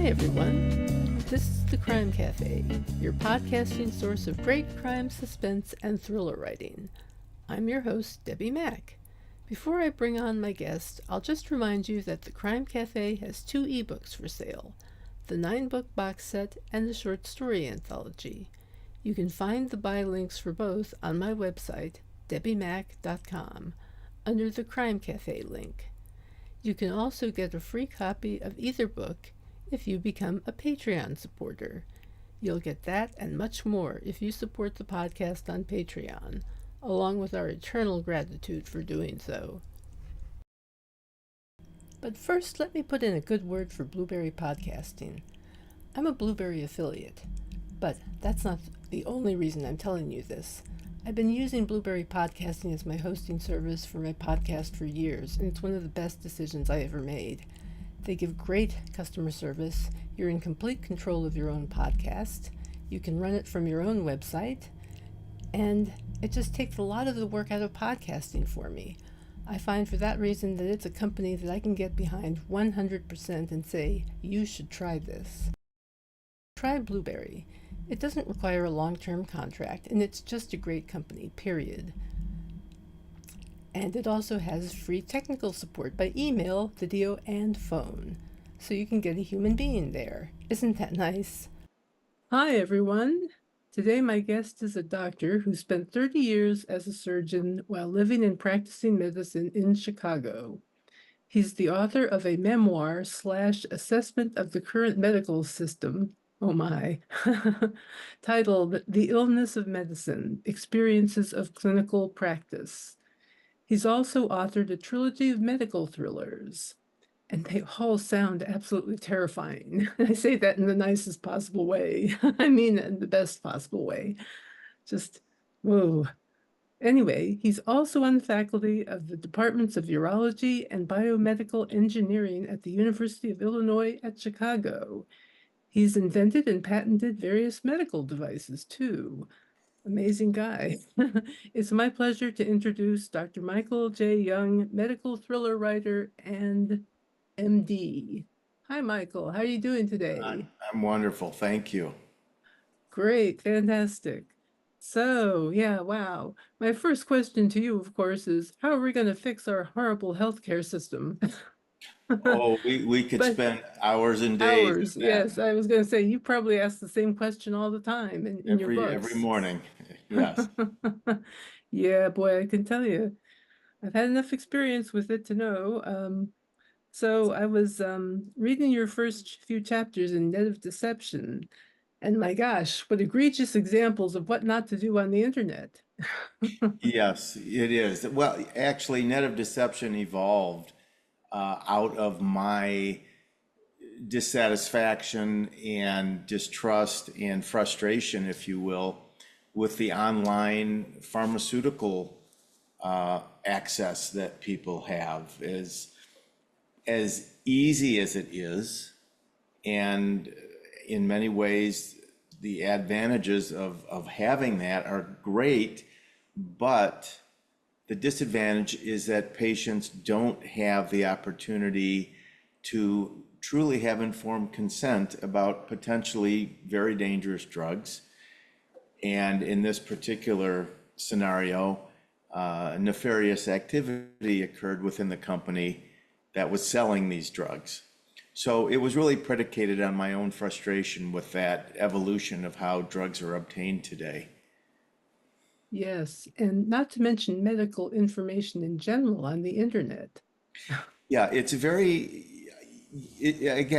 Hi everyone, this is the Crime Cafe, your podcasting source of great crime, suspense, and thriller writing. I'm your host, Debbi Mack. Before I bring on my guest, I'll just remind you that the Crime Cafe has 2 ebooks for sale, the 9-book box set and the short story anthology. You can find the buy links for both on my website, debbimack.com, under the Crime Cafe link. You can also get a free copy of either book if you become a Patreon supporter. You'll get that and much more if you support the podcast on Patreon, along with our eternal gratitude for doing so. But first, let me put in a good word for Blueberry Podcasting. I'm a Blueberry affiliate, but that's not the only reason I'm telling you this. I've been using Blueberry Podcasting as my hosting service for my podcast for years, and it's one of the best decisions I ever made. They give great customer service. You're in complete control of your own podcast. You can run it from your own website, and it just takes a lot of the work out of podcasting for me. I find for that reason that it's a company that I can get behind 100% and say, you should try this. Try Blueberry. It doesn't require a long-term contract, and it's just a great company, period. And it also has free technical support by email, video, and phone, so you can get a human being there. Isn't that nice? Hi, everyone. Today my guest is a doctor who spent 30 years as a surgeon while living and practicing medicine in Chicago. He's the author of a memoir/assessment of the current medical system, oh my, titled The Illness of Medicine, Experiences of Clinical Practice. He's also authored a trilogy of medical thrillers, and they all sound absolutely terrifying. I say that in the nicest possible way. I mean, in the best possible way. Just, whoa. Anyway, he's also on the faculty of the Departments of Urology and Biomedical Engineering at the University of Illinois at Chicago. He's invented and patented various medical devices, too. Amazing guy. It's my pleasure to introduce Dr. Michael J. Young, medical thriller writer and MD. Hi, Michael. How are you doing today? I'm wonderful. Thank you. Great. Fantastic. So, yeah, wow. My first question to you, of course, is how are we going to fix our horrible healthcare system? Oh, we could But spend hours and days hours, with that yes. I was going to say, you probably ask the same question all the time in your every books. morning. Yes. Yeah, boy, I can tell you. I've had enough experience with it to know. So I was reading your first few chapters in Net of Deception, and my gosh, what egregious examples of what not to do on the internet. Yes, it is. Well, actually, Net of Deception evolved out of my dissatisfaction and distrust and frustration, if you will, with the online pharmaceutical access that people have. As easy as it is, and in many ways, the advantages of having that are great, but the disadvantage is that patients don't have the opportunity to truly have informed consent about potentially very dangerous drugs. And in this particular scenario, nefarious activity occurred within the company that was selling these drugs. So it was really predicated on my own frustration with that evolution of how drugs are obtained today. Yes, and not to mention medical information in general on the internet. Yeah, it's again,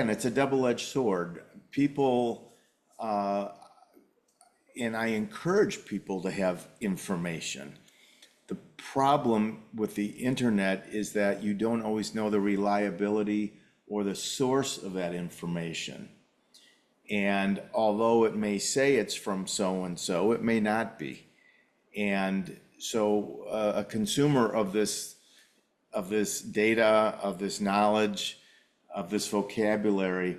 it's a double-edged sword. People, and I encourage people to have information. The problem with the internet is that you don't always know the reliability or the source of that information. And although it may say it's from so-and-so, it may not be. And so a consumer of this data, of this knowledge, of this vocabulary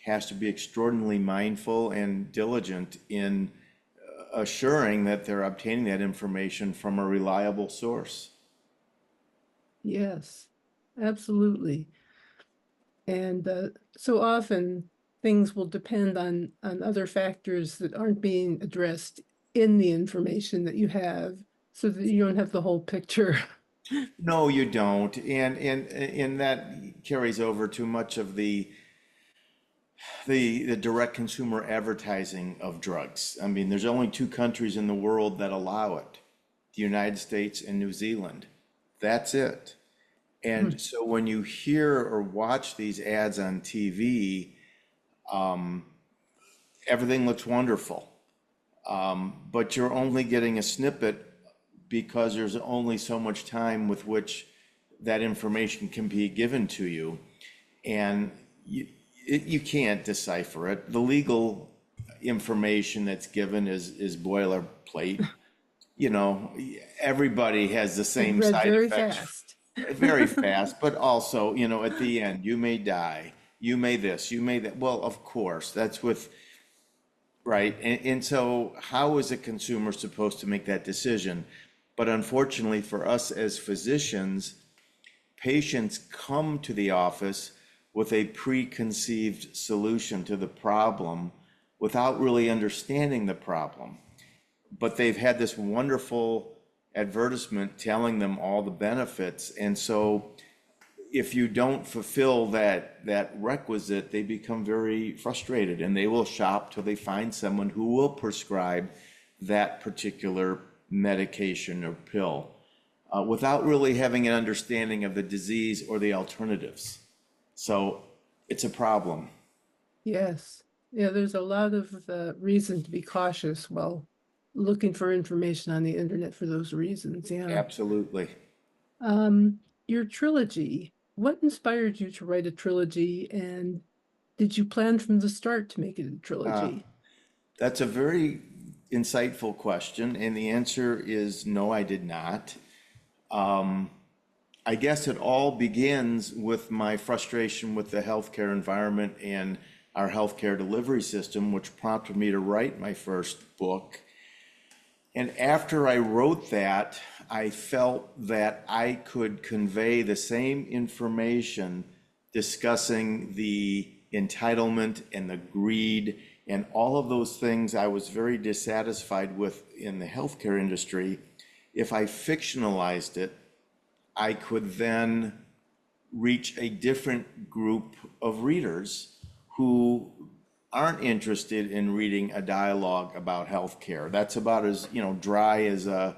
has to be extraordinarily mindful and diligent in assuring that they're obtaining that information from a reliable source. Yes, absolutely. And so often things will depend on other factors that aren't being addressed in the information that you have, so that you don't have the whole picture. No, you don't. And that carries over to much of the direct consumer advertising of drugs. I mean, there's only two countries in the world that allow it, the United States and New Zealand. That's it. And so when you hear or watch these ads on TV, everything looks wonderful. But you're only getting a snippet because there's only so much time with which that information can be given to you. And you can't decipher it. The legal information that's given is boilerplate. You know, everybody has the And same read side very effects fast. very fast, but also, you know, at the end, you may die, you may this, you may that. Well, of course, that's with, right? And so how is a consumer supposed to make that decision? But unfortunately for us as physicians, patients come to the office with a preconceived solution to the problem without really understanding the problem. But they've had this wonderful advertisement telling them all the benefits. And so if you don't fulfill that requisite, they become very frustrated and they will shop till they find someone who will prescribe that particular medication or pill without really having an understanding of the disease or the alternatives. So it's a problem. Yes. Yeah, there's a lot of reason to be cautious while looking for information on the internet for those reasons. Yeah. Absolutely. Your trilogy, what inspired you to write a trilogy, and did you plan from the start to make it a Uh, trilogy? that's a very insightful question, and the answer is no, I did not. I guess it all begins with my frustration with the healthcare environment and our healthcare delivery system, which prompted me to write my first book. And after I wrote that, I felt that I could convey the same information discussing the entitlement and the greed and all of those things I was very dissatisfied with in the healthcare industry. If I fictionalized it, I could then reach a different group of readers who aren't interested in reading a dialogue about healthcare. That's about as, you know, dry as a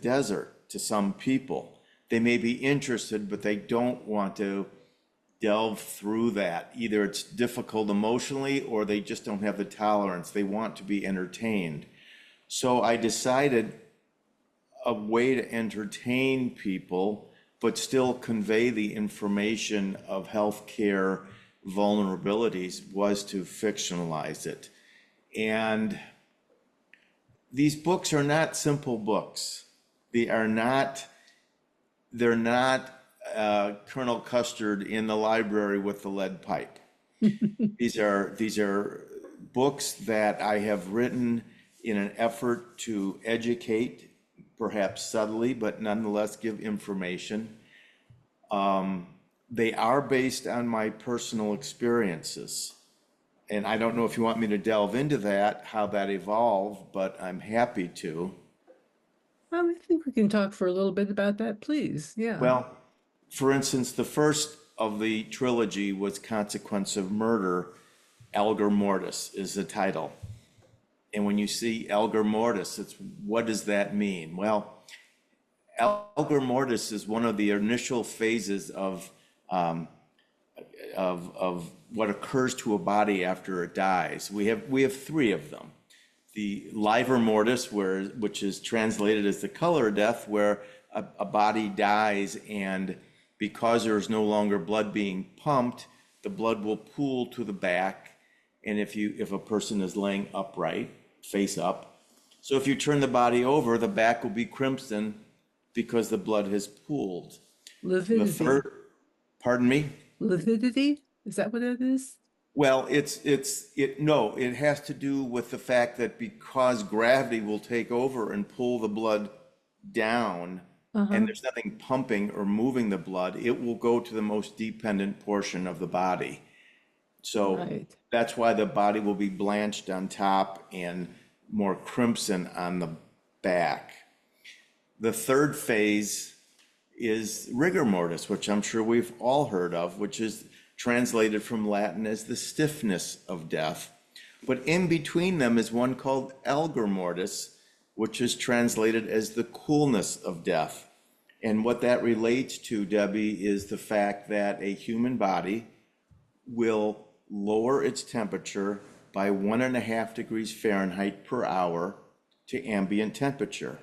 desert to some people. They may be interested, but they don't want to delve through that. Either it's difficult emotionally or they just don't have the tolerance. They want to be entertained. So I decided a way to entertain people, but still convey the information of healthcare vulnerabilities was to fictionalize it. And these books are not simple books. They are not, they're not Colonel Custard in the library with the lead pipe. These are books that I have written in an effort to educate, perhaps subtly, but nonetheless give information. They are based on my personal experiences. And I don't know if you want me to delve into that, how that evolved, but I'm happy to. I think we can talk for a little bit about that, please. Yeah. Well, for instance, the first of the trilogy was Consequence of Murder. Algor Mortis is the title. And when you see Algor Mortis, it's what does that mean? Well, Algor Mortis is one of the initial phases of what occurs to a body after it dies. We have three of them. The livor mortis, which is translated as the color of death, where a body dies and because there's no longer blood being pumped, the blood will pool to the back. And if a person is laying upright, face up, so if you turn the body over, the back will be crimson because the blood has pooled. The Lividity. third, pardon me? Lividity? Is that what it is? Well, no, it has to do with the fact that because gravity will take over and pull the blood down, and there's nothing pumping or moving the blood, it will go to the most dependent portion of the body. So Right. that's why the body will be blanched on top and more crimson on the back. The third phase is rigor mortis, which I'm sure we've all heard of, which is translated from Latin as the stiffness of death. But in between them is one called algor mortis, which is translated as the coolness of death. And what that relates to, Debbie, is the fact that a human body will lower its temperature by 1.5 degrees Fahrenheit per hour to ambient temperature.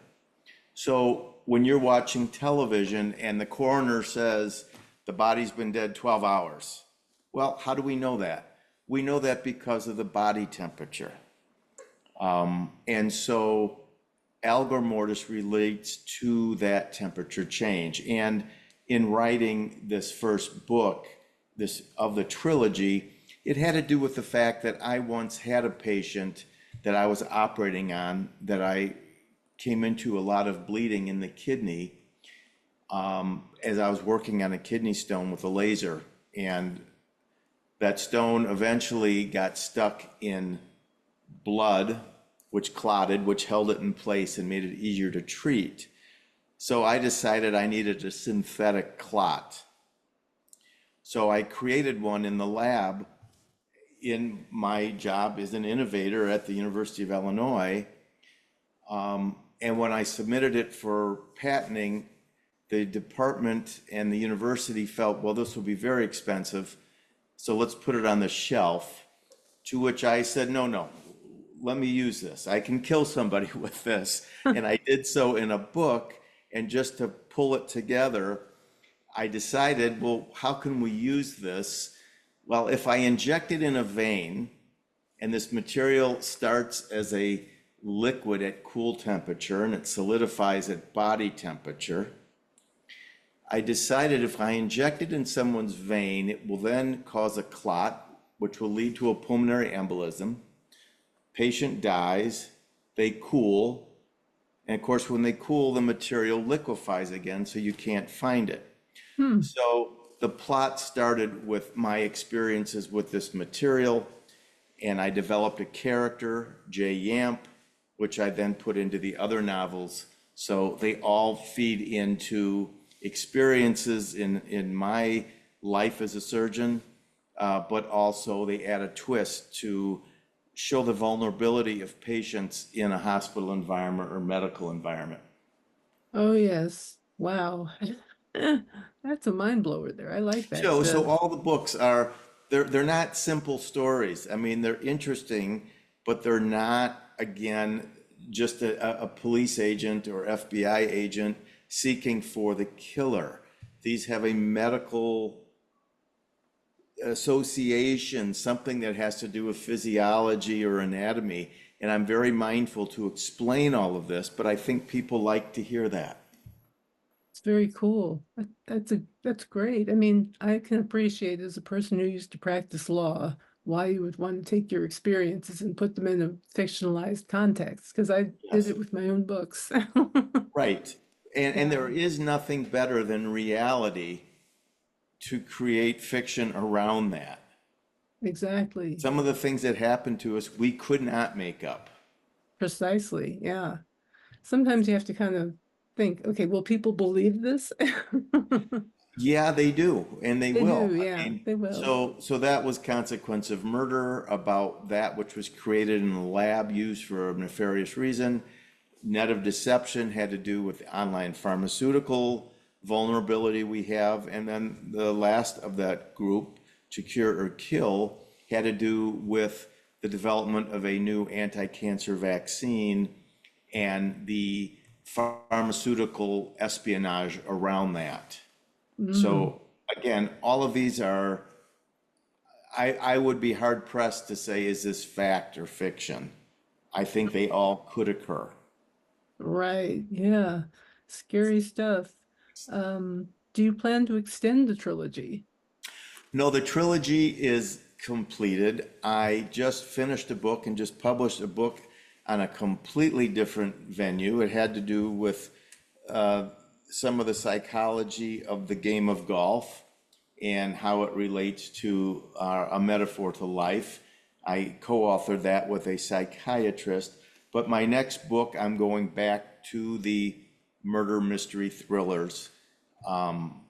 So when you're watching television and the coroner says the body's been dead 12 hours, well, how do we know that? We know that because of the body temperature. And so algor mortis relates to that temperature change. And in writing this first book, this of the trilogy, it had to do with the fact that I once had a patient that I was operating on that I came into a lot of bleeding in the kidney as I was working on a kidney stone with a laser. And that stone eventually got stuck in blood, which clotted, which held it in place and made it easier to treat. So I decided I needed a synthetic clot. So I created one in the lab in my job as an innovator at the University of Illinois. And when I submitted it for patenting, the department and the university felt, well, this will be very expensive, so let's put it on the shelf. To which I said, no, let me use this. I can kill somebody with this. And I did so in a book. And just to pull it together, I decided, well, how can we use this? Well, if I inject it in a vein, and this material starts as a liquid at cool temperature and it solidifies at body temperature, I decided if I inject it in someone's vein, it will then cause a clot, which will lead to a pulmonary embolism. Patient dies, they cool, and of course, when they cool, the material liquefies again, so you can't find it. So the plot started with my experiences with this material, and I developed a character, Jay Yamp, which I then put into the other novels. So they all feed into experiences in my life as a surgeon, but also they add a twist to show the vulnerability of patients in a hospital environment or medical environment. Oh, yes. Wow. That's a mind blower there. I like that. So all the books are, they're not simple stories. I mean, they're interesting, but they're not, again, just a police agent or FBI agent seeking for the killer. These have a medical association, something that has to do with physiology or anatomy. And I'm very mindful to explain all of this, but I think people like to hear that. It's very cool. That's great. I mean, I can appreciate as a person who used to practice law why you would want to take your experiences and put them in a fictionalized context, because I did Yes. it with my own books. Right. And Yeah, there is nothing better than reality to create fiction around that. exactly. Some of the things that happen to us, we could not make up. Precisely. Yeah. Sometimes you have to kind of think, okay, will people believe this? Yeah, they do, and they They will. do, I yeah, mean, they will. so that was Consequence of Murder, about that which was created in the lab used for a nefarious reason. Net of Deception had to do with the online pharmaceutical vulnerability we have. And then the last of that group, To Cure or Kill, had to do with the development of a new anti-cancer vaccine and the pharmaceutical espionage around that. Mm, So again, all of these are, I would be hard pressed to say, is this fact or fiction? I think they all could occur. right, yeah. Scary stuff. Do you plan to extend the trilogy? No, the trilogy is completed. I just finished a book and just published a book on a completely different venue. It had to do with some of the psychology of the game of golf. and how it relates to a metaphor to life. I co-authored that with a psychiatrist. But my next book, I'm going back to the murder mystery thrillers.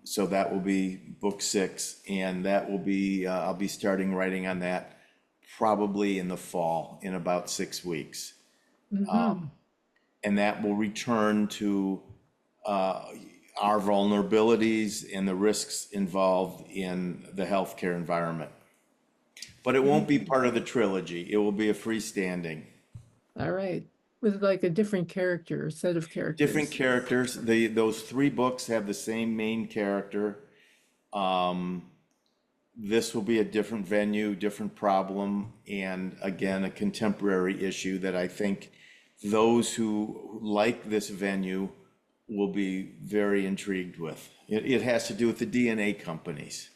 So that will be book 6, and that will be I'll be starting writing on that probably in the fall, in about 6 weeks, Mm-hmm. and that will return to uh, our vulnerabilities and the risks involved in the healthcare environment. But it Very won't be good. part of the trilogy. It will be a freestanding. All right. With like a different character, set of Different characters. characters. Those 3 books have the same main character. This will be a different venue, different problem, and again, a contemporary issue that I think those who like this venue will be very intrigued with. It has to do with the DNA companies.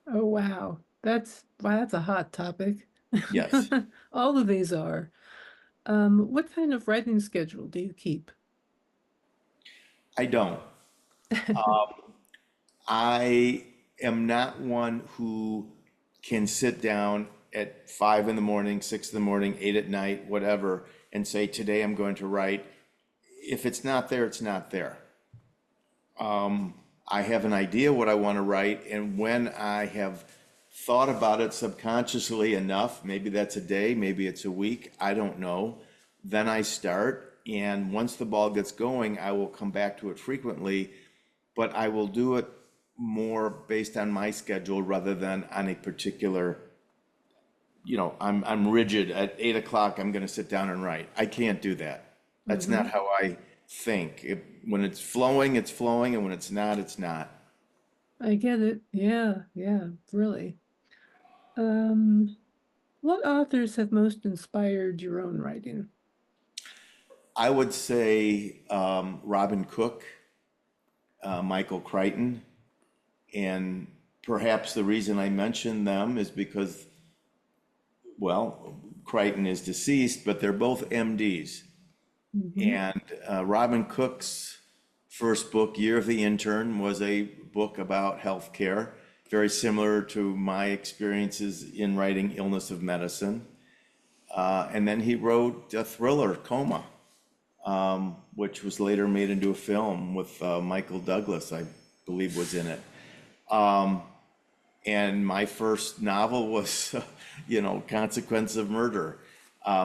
Oh wow, that's a hot topic. Yes, All of these are. What kind of writing schedule do you keep? I don't. I am not one who can sit down at 5 in the morning, 6 in the morning, 8 at night, whatever, and say, today I'm going to write. If it's not there, it's not there. I have an idea what I want to write, and when I have thought about it subconsciously enough, maybe that's a day, maybe it's a week, I don't know, then I start. And once the ball gets going, I will come back to it frequently, but I will do it more based on my schedule rather than on a particular, I'm rigid at 8 o'clock, I'm going to sit down and write. I can't do that. That's not Hmm. how I think. When it's flowing, it's flowing, and when it's not, it's not. I get it. Yeah, yeah, really. Um, what authors have most inspired your own writing? I would say Robin Cook, Michael Crichton, and perhaps the reason I mention them is because, well, Crichton is deceased, but they're both MDs. Hmm. And Robin Cook's first book, Year of the Intern, was a book about healthcare, very similar to my experiences in writing Illness of Medicine. And then he wrote a thriller, Coma, which was later made into a film with Michael Douglas, I believe, was in it. And my first novel was, Consequence of Murder.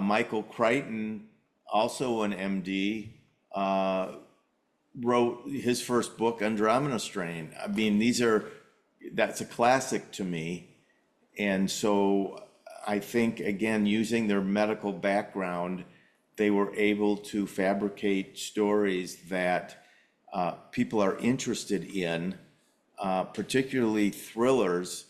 Michael Crichton, also an MD, wrote his first book, Andromeda Strain. I mean, that's a classic to me. And so I think, again, using their medical background, they were able to fabricate stories that people are interested in, particularly thrillers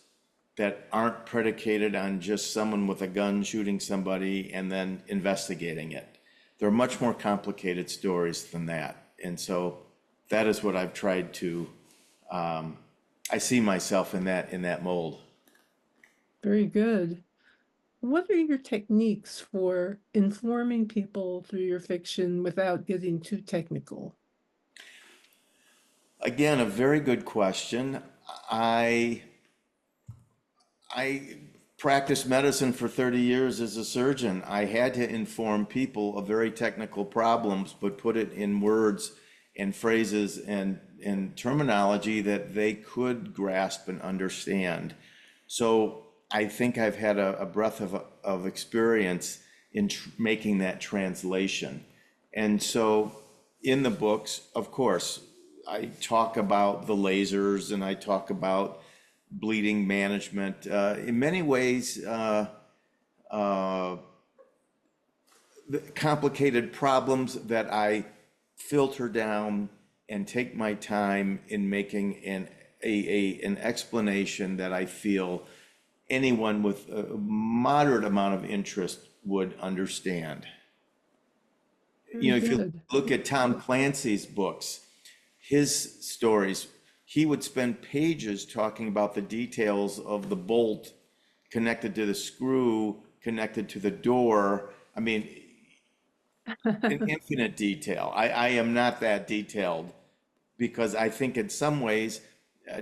that aren't predicated on just someone with a gun shooting somebody and then investigating it. They're much more complicated stories than that. And so that is what I've tried to, I see myself in that mold. Very good. What are your techniques for informing people through your fiction without getting too technical? Again, a very good question. I I practiced medicine for 30 years as a surgeon. I had to inform people of very technical problems, but put it in words and phrases and terminology that they could grasp and understand. So I think I've had a breadth of experience in making that translation. And so in the books, of course, I talk about the lasers and I talk about bleeding management. In many ways, the complicated problems that I filter down and take my time in making an explanation that I feel anyone with a moderate amount of interest would understand. Very If you good. look at Tom Clancy's books, his stories, he would spend pages talking about the details of the bolt connected to the screw, connected to the door. I mean, in infinite detail. I am not that detailed because I think in some ways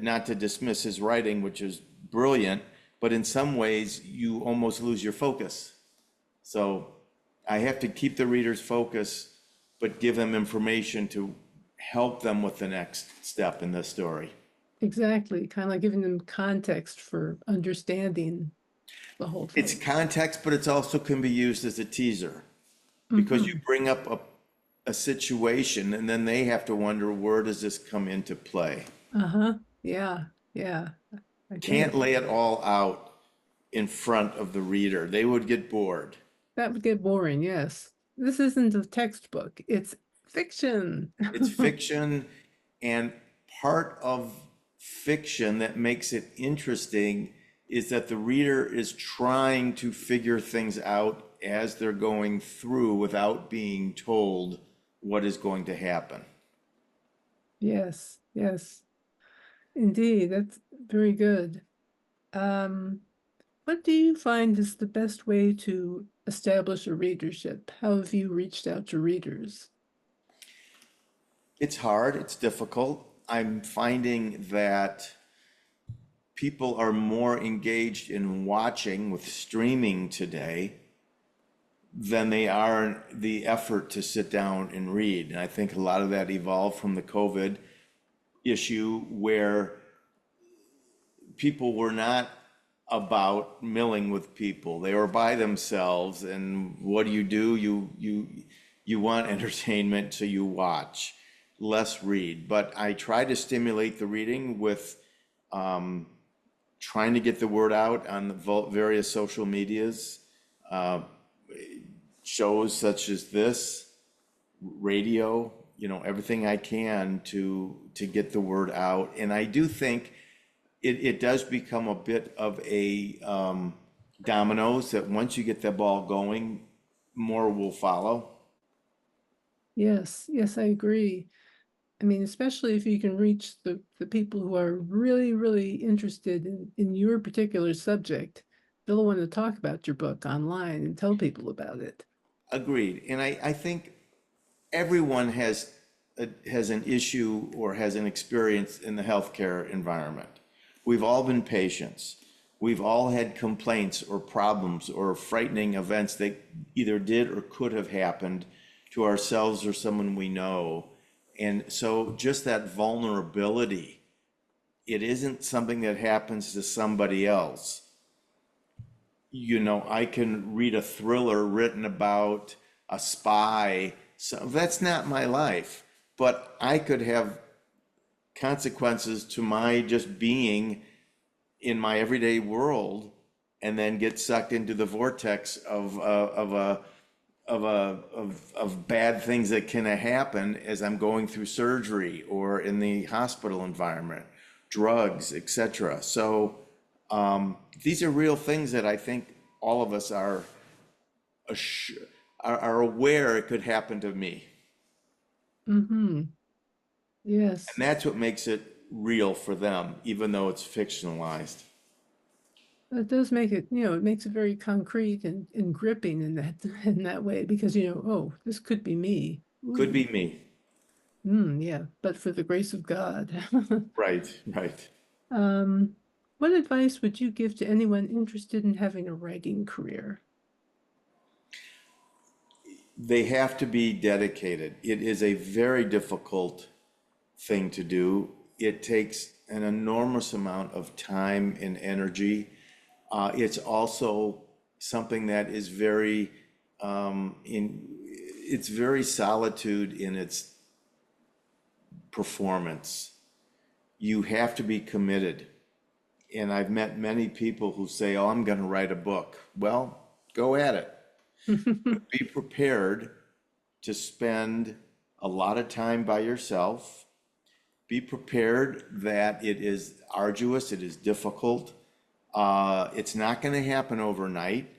not to dismiss his writing, which is brilliant, but in some ways you almost lose your focus. So I have to keep the reader's focus, but give them information to help them with the next step in the story. Exactly. Kind of like giving them context for understanding the whole It's thing. context, but it's also can be used as a teaser because you Hmm. bring up a situation and then they have to wonder, where does this come into play? Uh-huh. Yeah. Yeah. I get Can't it. lay it all out in front of the reader. They would get bored. That would get boring, yes. This isn't a textbook, it's fiction. It's fiction, and part of fiction that makes it interesting is that the reader is trying to figure things out as they're going through without being told what is going to happen. Yes, yes, indeed. That's very good. Um, what do you find is the best way to establish a readership? How have you reached out to readers? It's hard, it's difficult. I'm finding that people are more engaged in watching with streaming today than they are in the effort to sit down and read. And I think a lot of that evolved from the COVID issue where people were not about milling with people. They were by themselves, and what do? You want entertainment, so you watch, less read. But I try to stimulate the reading with trying to get the word out on the various social medias, uh, shows such as this, radio, everything I can to get the word out. And I do think it does become a bit of a dominoes that once you get the ball going, more will follow. Yes, yes, I agree. I mean, especially if you can reach the people who are really, really interested in your particular subject, they'll want to talk about your book online and tell people about it. Agreed. And I think everyone has an issue or has an experience in the healthcare environment. We've all been patients. We've all had complaints or problems or frightening events that either did or could have happened to ourselves or someone we know. And so just that vulnerability, it isn't something that happens to somebody else. I can read a thriller written about a spy. So that's not my life, but I could have consequences to my just being in my everyday world and then get sucked into the vortex of bad things that can happen as I'm going through surgery or in the hospital environment, drugs, etc. So these are real things that I think all of us are aware it could happen to me, Mm-hmm. and Yes. that's what makes it real for them, even though it's fictionalized. That does make it, it makes it very concrete and gripping in that in that way because oh, this could be me. Could Ooh. be me. Yeah, but for the grace of God. Right, right. Um, what advice would you give to anyone interested in having a writing career? They have to be dedicated. It is a very difficult thing to do. It takes an enormous amount of time and energy. It's also something that is it's very solitude in its performance. You have to be committed. And I've met many people who say, "Oh, I'm going to write a book." Well, go at it. Be prepared to spend a lot of time by yourself. Be prepared that it is arduous, it is difficult. It's not going to happen overnight.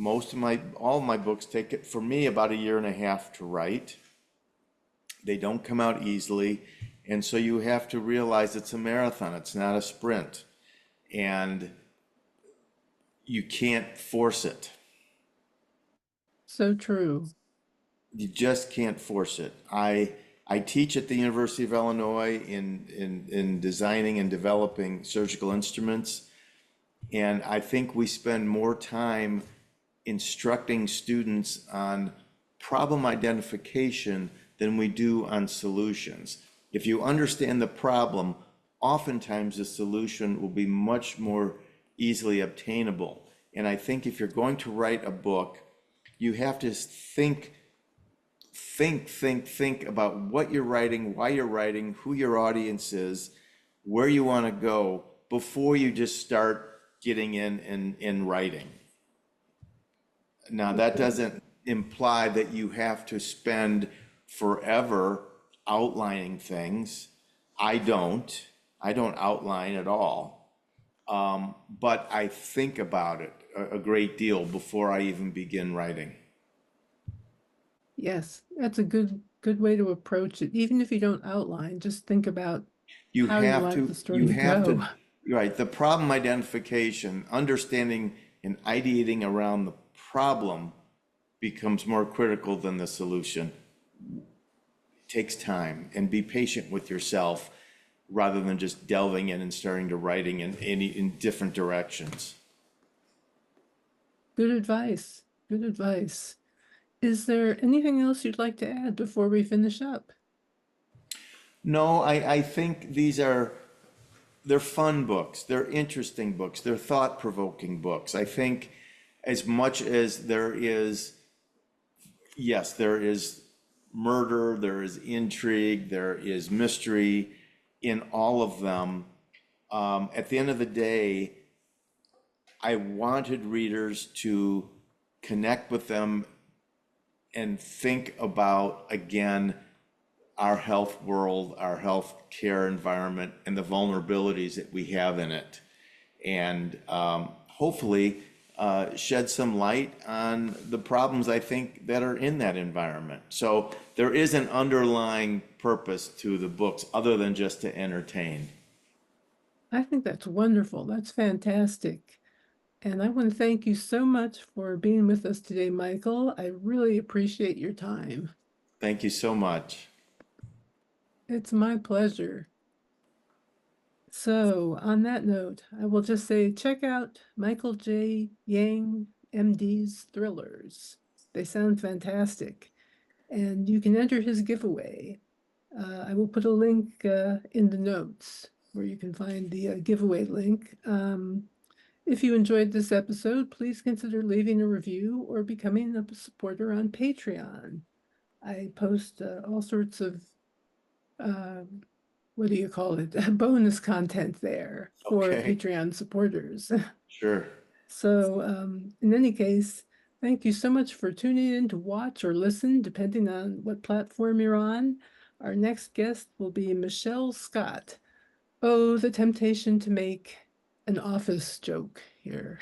All of my books take it for me about a year and a half to write. They don't come out easily. And so you have to realize it's a marathon, it's not a sprint. And you can't force it. So true. You just can't force it. I I teach at the University of Illinois in designing and developing surgical instruments. And I think we spend more time instructing students on problem identification than we do on solutions. If you understand the problem, oftentimes the solution will be much more easily obtainable. And I think if you're going to write a book, you have to think about what you're writing, why you're writing, who your audience is, where you want to go before you just start getting in writing. Now, that doesn't imply that you have to spend forever outlining things. I don't. I don't outline at all. But I think about it a great deal before I even begin writing. Yes, that's a good way to approach it. Even if you don't outline, just think about You how you have want the to, story you to have go. to, right, the problem identification, understanding and ideating around the problem becomes more critical than the solution. It takes time, and be patient with yourself rather than just delving in and starting to writing in different directions. Good advice. Good advice. Is there anything else you'd like to add before we finish up? No, I think they're fun books, they're interesting books, they're thought-provoking books. I think as much as there is, yes, there is murder, there is intrigue, there is mystery in all of them. At the end of the day, I wanted readers to connect with them and think about, again, our health world, our health care environment, and the vulnerabilities that we have in it. And hopefully shed some light on the problems I think that are in that environment. So there is an underlying purpose to the books other than just to entertain. I think that's wonderful. That's fantastic. And I want to thank you so much for being with us today, Michael. I really appreciate your time. Thank you so much. It's my pleasure. So, on that note, I will just say check out Michael J. Yang, MD's thrillers. They sound fantastic. And you can enter his giveaway. I will put a link in the notes where you can find the giveaway link. If you enjoyed this episode, please consider leaving a review or becoming a supporter on Patreon. I post all sorts of, what do you call it, bonus content there for Okay, Patreon supporters. sure. So, in any case, thank you so much for tuning in to watch or listen, depending on what platform you're on. Our next guest will be Michelle Scott. Oh, the temptation to make an office joke here.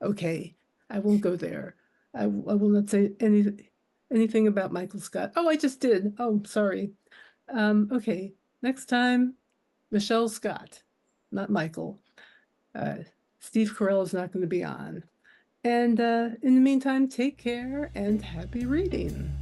Okay, I won't go there. I will not say anything about Michael Scott. Oh, I just did. Oh, sorry. Okay, next time, Michelle Scott, not Michael. Uh, Steve Carell is not going to be on. And in the meantime, take care and happy reading.